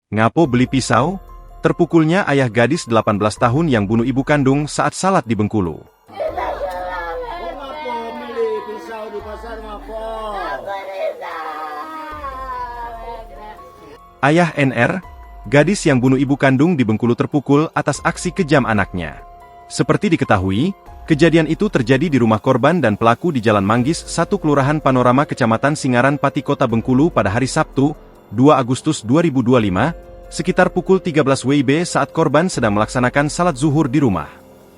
Ngapo beli pisau? Terpukulnya ayah gadis 18 tahun yang bunuh ibu kandung saat salat di Bengkulu. Ngapo milih pisau di pasar ngapo? Ayah NR, gadis yang bunuh ibu kandung di Bengkulu terpukul atas aksi kejam anaknya. Seperti diketahui, kejadian itu terjadi di rumah korban dan pelaku di Jalan Manggis, 1 Kelurahan Panorama Kecamatan Singaran Pati Kota Bengkulu pada hari Sabtu, 2 Agustus 2025, sekitar pukul 13 WIB saat korban sedang melaksanakan salat zuhur di rumah.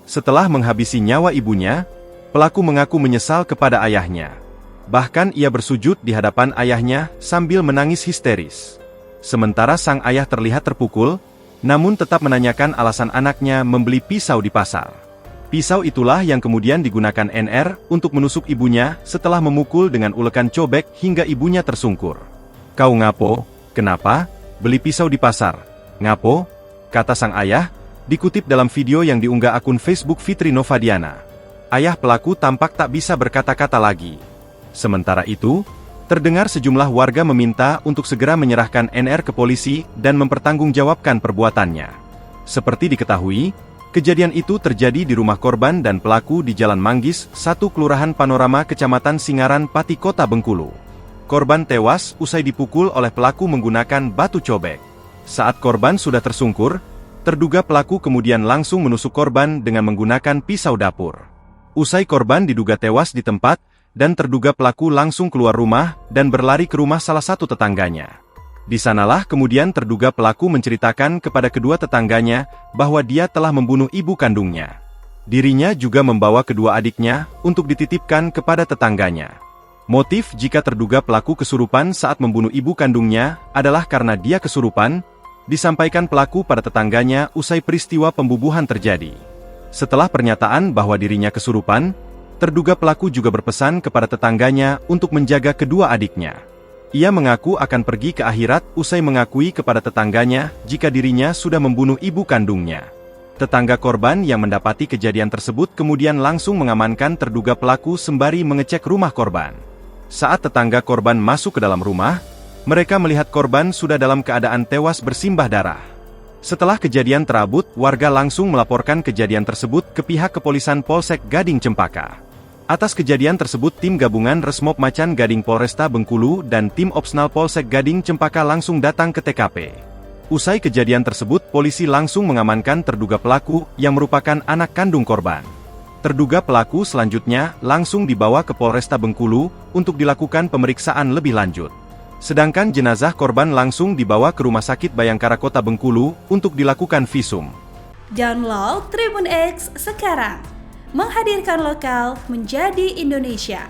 Setelah menghabisi nyawa ibunya, pelaku mengaku menyesal kepada ayahnya. Bahkan ia bersujud di hadapan ayahnya sambil menangis histeris. Sementara sang ayah terlihat terpukul, namun tetap menanyakan alasan anaknya membeli pisau di pasar. Pisau itulah yang kemudian digunakan NR untuk menusuk ibunya setelah memukul dengan ulekan cobek hingga ibunya tersungkur. "Kau ngapo? Kenapa? Beli pisau di pasar? Ngapo?" kata sang ayah, dikutip dalam video yang diunggah akun Facebook Fitri Novadiana. Ayah pelaku tampak tak bisa berkata-kata lagi. Sementara itu, terdengar sejumlah warga meminta untuk segera menyerahkan NR ke polisi dan mempertanggungjawabkan perbuatannya. Seperti diketahui, kejadian itu terjadi di rumah korban dan pelaku di Jalan Manggis, 1 Kelurahan Panorama Kecamatan Singaran Pati Kota Bengkulu. Korban tewas usai dipukul oleh pelaku menggunakan batu cobek. Saat korban sudah tersungkur, terduga pelaku kemudian langsung menusuk korban dengan menggunakan pisau dapur. Usai korban diduga tewas di tempat, dan terduga pelaku langsung keluar rumah dan berlari ke rumah salah satu tetangganya. Di sanalah kemudian terduga pelaku menceritakan kepada kedua tetangganya bahwa dia telah membunuh ibu kandungnya. Dirinya juga membawa kedua adiknya untuk dititipkan kepada tetangganya. Motif jika terduga pelaku kesurupan saat membunuh ibu kandungnya adalah karena dia kesurupan, disampaikan pelaku pada tetangganya usai peristiwa pembunuhan terjadi. Setelah pernyataan bahwa dirinya kesurupan, terduga pelaku juga berpesan kepada tetangganya untuk menjaga kedua adiknya. Ia mengaku akan pergi ke akhirat usai mengakui kepada tetangganya jika dirinya sudah membunuh ibu kandungnya. Tetangga korban yang mendapati kejadian tersebut kemudian langsung mengamankan terduga pelaku sembari mengecek rumah korban. Saat tetangga korban masuk ke dalam rumah, mereka melihat korban sudah dalam keadaan tewas bersimbah darah. Setelah kejadian terabut, warga langsung melaporkan kejadian tersebut ke pihak kepolisian Polsek Gading Cempaka. Atas kejadian tersebut tim gabungan Resmob Macan Gading Polresta Bengkulu dan tim Opsnal Polsek Gading Cempaka langsung datang ke TKP. Usai kejadian tersebut, polisi langsung mengamankan terduga pelaku yang merupakan anak kandung korban. Terduga pelaku selanjutnya langsung dibawa ke Polresta Bengkulu untuk dilakukan pemeriksaan lebih lanjut. Sedangkan jenazah korban langsung dibawa ke Rumah Sakit Bayangkara Kota Bengkulu untuk dilakukan visum. Download Tribun X sekarang. Menghadirkan lokal menjadi Indonesia.